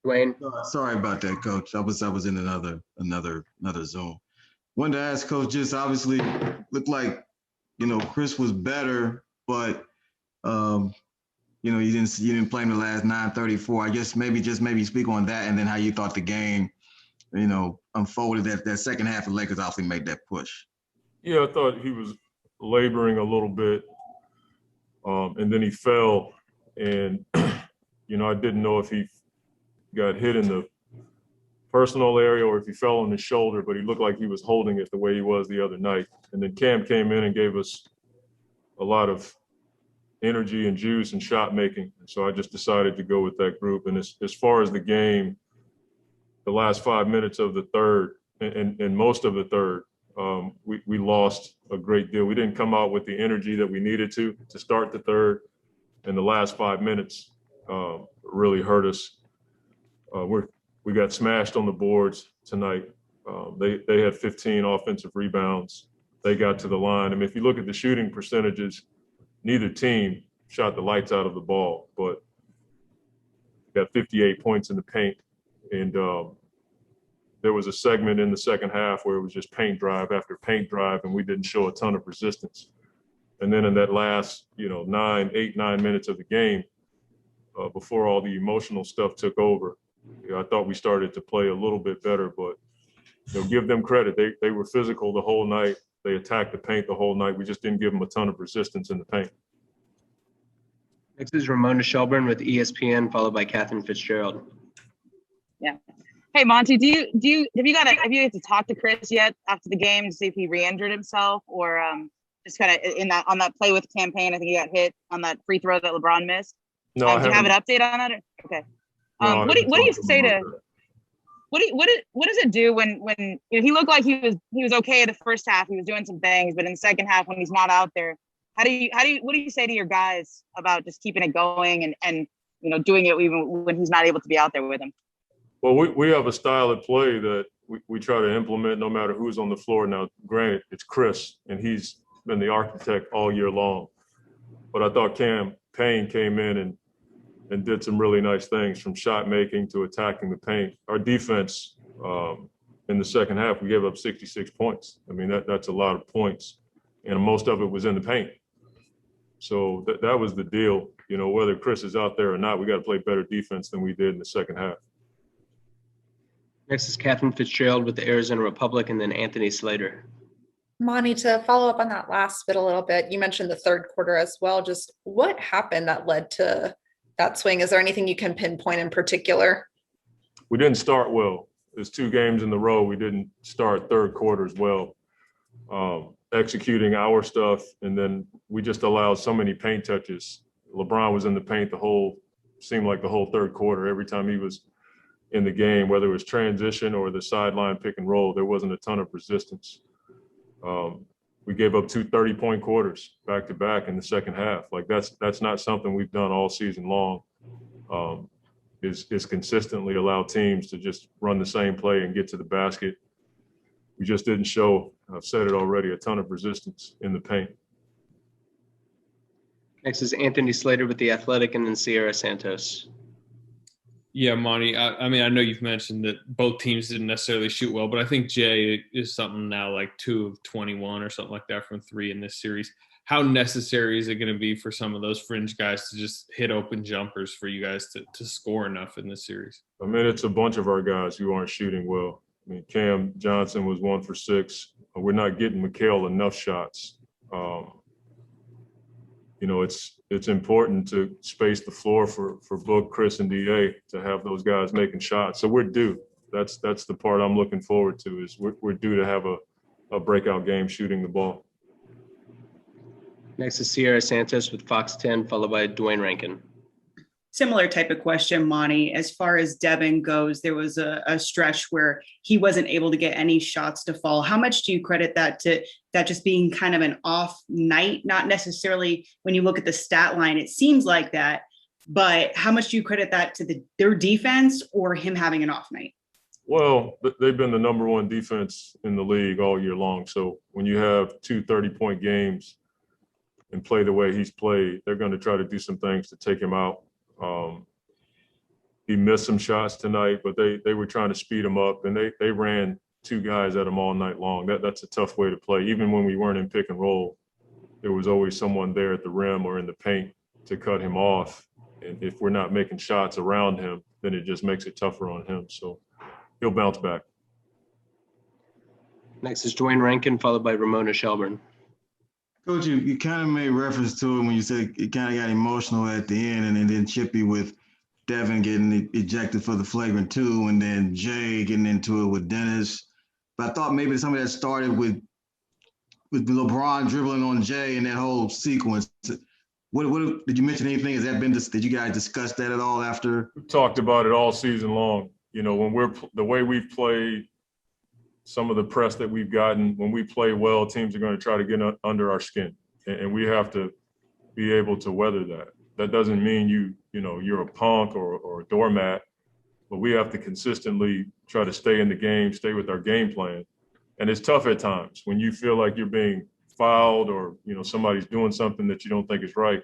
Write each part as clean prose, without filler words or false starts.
Dwayne. Sorry about that, Coach. I was in another Zoom. Wanted to ask Coach, just obviously looked like, Chris was better, but you didn't play him the last 9:34. I guess maybe speak on that, and then how you thought the game, unfolded. That second half of Lakers obviously made that push. Yeah, I thought he was laboring a little bit, and then he fell, and I didn't know if he got hit in the personal area or if he fell on his shoulder, but he looked like he was holding it the way he was the other night. And then Cam came in and gave us a lot of energy and juice and shot making. So I just decided to go with that group. And as far as the game, the last 5 minutes of the third and most of the third, we lost a great deal. We didn't come out with the energy that we needed to start the third. And the last 5 minutes really hurt us. We got smashed on the boards tonight. They had 15 offensive rebounds. They got to the line. I mean, if you look at the shooting percentages, neither team shot the lights out of the ball, but got 58 points in the paint. And there was a segment in the second half where it was just paint drive after paint drive, and we didn't show a ton of resistance. And then in that last, 9 minutes of the game, before all the emotional stuff took over, I thought we started to play a little bit better, but give them credit. They were physical the whole night. They attacked the paint the whole night. We just didn't give them a ton of resistance in the paint. Next is Ramona Shelburne with ESPN, followed by Catherine Fitzgerald. Yeah. Hey, Monty, have you had to talk to Chris yet after the game to see if he re-injured himself or just kind of on that play with campaign? I think he got hit on that free throw that LeBron missed. No, do you have an update on that? Okay. No, what do you say to? What does it do when he looked like he was okay in the first half? He was doing some things, but in the second half when he's not out there, what do you say to your guys about just keeping it going and doing it even when he's not able to be out there with him? Well, we have a style of play that we try to implement no matter who's on the floor. Now, granted, it's Chris, and he's been the architect all year long. But I thought Cam Payne came in and did some really nice things, from shot making to attacking the paint. Our defense in the second half, we gave up 66 points. I mean, that's a lot of points, and most of it was in the paint. So that was the deal. Whether Chris is out there or not, we got to play better defense than we did in the second half. Next is Catherine Fitzgerald with the Arizona Republic, and then Anthony Slater. Monty, to follow up on that last bit a little bit, you mentioned the third quarter as well. Just what happened that led to that swing? Is there anything you can pinpoint in particular? We didn't start well. There's 2 games in a row we didn't start third quarters well, executing our stuff, and then we just allowed so many paint touches. LeBron was in the paint seemed like the whole third quarter. Every time he was in the game, whether it was transition or the sideline pick and roll, there wasn't a ton of resistance. We gave up 2 30-point quarters back to back in the second half. Like that's not something we've done all season long. Is consistently allow teams to just run the same play and get to the basket. We just didn't show, I've said it already, a ton of resistance in the paint. Next is Anthony Slater with The Athletic, and then Sierra Santos. Yeah, Monty, I mean, I know you've mentioned that both teams didn't necessarily shoot well, but I think Jay is something now like 2 of 21 or something like that from 3 in this series. How necessary is it going to be for some of those fringe guys to just hit open jumpers for you guys to score enough in this series? I mean, it's a bunch of our guys who aren't shooting well. I mean, Cam Johnson was 1 for 6. We're not getting Mikal enough shots. It's important to space the floor for Book, Chris, and DA to have those guys making shots. So we're due. That's the part I'm looking forward to, is we're due to have a breakout game shooting the ball. Next is Sierra Santos with Fox 10, followed by Dwayne Rankin. Similar type of question, Monty. As far as Devin goes, there was a stretch where he wasn't able to get any shots to fall. How much do you credit that to that just being kind of an off night? Not necessarily when you look at the stat line, it seems like that, but how much do you credit that to their defense or him having an off night? Well, they've been the number 1 defense in the league all year long. So when you have 2 30-point games and play the way he's played, they're going to try to do some things to take him out. he missed some shots tonight, but they were trying to speed him up, and they ran two guys at him all night long. That's a tough way to play. Even when we weren't in pick and roll, there was always someone there at the rim or in the paint to cut him off. And if we're not making shots around him, then it just makes it tougher on him. So he'll bounce back. Next is Dwayne Rankin, followed by Ramona Shelburne. Coach, you kind of made reference to it when you said it kind of got emotional at the end, and then Chippy with Devin getting ejected for the flagrant 2, and then Jay getting into it with Dennis. But I thought maybe some of that started with LeBron dribbling on Jay and that whole sequence. What did you mention anything? Has that been? Did you guys discuss that at all after? We've talked about it all season long. You know, when the way we've played, some of the press that we've gotten, when we play well, teams are going to try to get under our skin, and we have to be able to weather that. That doesn't mean you're a punk or a doormat, but we have to consistently try to stay in the game, stay with our game plan. And it's tough at times when you feel like you're being fouled or, somebody's doing something that you don't think is right.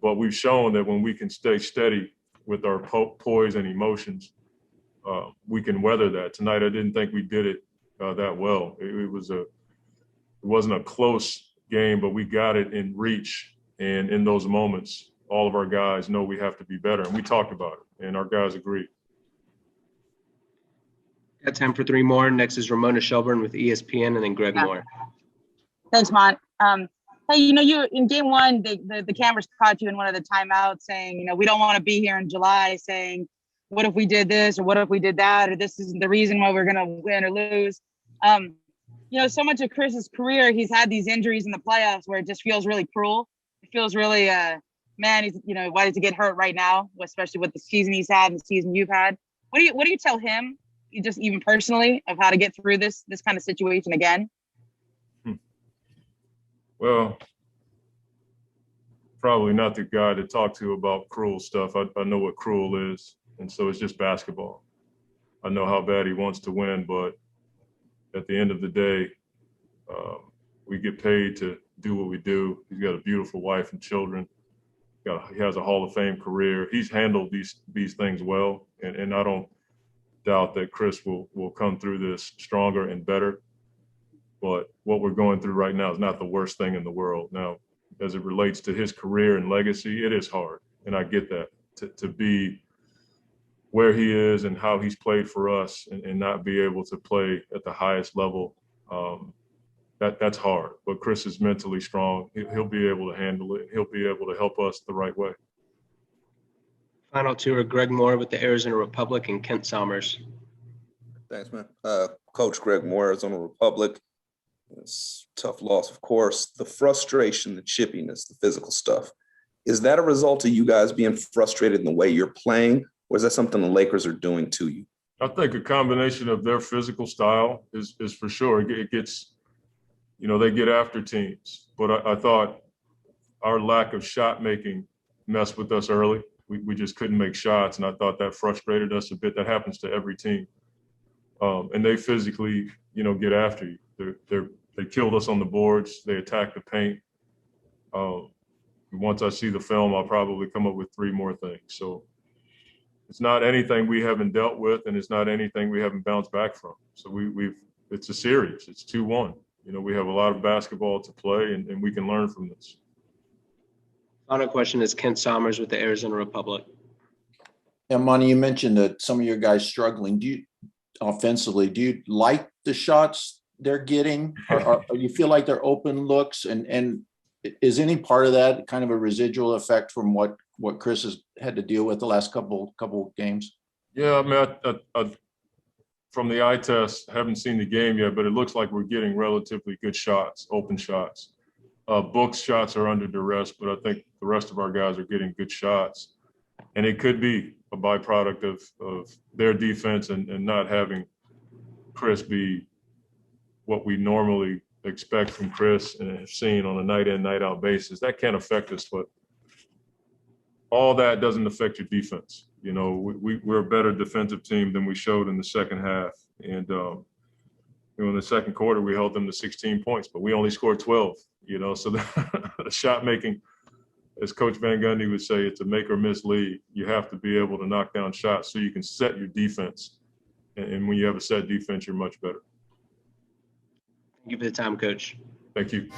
But we've shown that when we can stay steady with our poise and emotions, we can weather that. Tonight, I didn't think we did it that well. It wasn't a close game, but we got it in reach. And in those moments, all of our guys know we have to be better. And we talked about it, and our guys agreed. Got time for 3 more. Next is Ramona Shelburne with ESPN, and then Greg Moore. Thanks, Mont. Hey, you in game 1, the cameras caught you in one of the timeouts saying, we don't want to be here in July saying, what if we did this or what if we did that, or this isn't the reason why we're going to win or lose. So much of Chris's career, he's had these injuries in the playoffs where it just feels really cruel. It feels really, he's, why does he get hurt right now, especially with the season he's had and the season you've had? What do you tell him, just even personally, of how to get through this kind of situation again? Well, probably not the guy to talk to about cruel stuff. I know what cruel is, and so it's just basketball. I know how bad he wants to win, but at the end of the day, we get paid to do what we do. He's got a beautiful wife and children. He has a Hall of Fame career. He's handled these things well, and I don't doubt that Chris will come through this stronger and better. But what we're going through right now is not the worst thing in the world. Now, as it relates to his career and legacy, it is hard, and I get that. To be where he is and how he's played for us and not be able to play at the highest level, that's hard. But Chris is mentally strong. He'll be able to handle it. He'll be able to help us the right way. Final 2 are Greg Moore with the Arizona Republic and Kent Somers. Thanks, man. Coach Greg Moore, Arizona Republic. It's a tough loss, of course. The frustration, the chippiness, the physical stuff. Is that a result of you guys being frustrated in the way you're playing, or is that something the Lakers are doing to you? I think a combination of their physical style is for sure. It gets, they get after teams. But I thought our lack of shot making messed with us early. We just couldn't make shots, and I thought that frustrated us a bit. That happens to every team. And they physically, get after you. They killed us on the boards. They attacked the paint. Once I see the film, I'll probably come up with 3 more things. So it's not anything we haven't dealt with, and it's not anything we haven't bounced back from. So it's a series. It's 2-1. We have a lot of basketball to play, and we can learn from this. Final question is Kent Somers with the Arizona Republic. Yeah, Monty, you mentioned that some of your guys struggling. Offensively, do you like the shots they're getting? Or you feel like they're open looks? And is any part of that kind of a residual effect from what Chris has had to deal with the last couple games? Yeah, I mean, I from the eye test, haven't seen the game yet, but it looks like we're getting relatively good shots, open shots. Book's shots are under duress, but I think the rest of our guys are getting good shots. And it could be a byproduct of their defense and not having Chris be what we normally expect from Chris and have seen on a night in, night out basis. That can affect us, but all that doesn't affect your defense. We're a better defensive team than we showed in the second half. And, in the second quarter, we held them to 16 points, but we only scored 12, so the shot making as Coach Van Gundy would say, it's a make or miss league. You have to be able to knock down shots so you can set your defense. And when you have a set defense, you're much better. Thank you for the time, Coach. Thank you.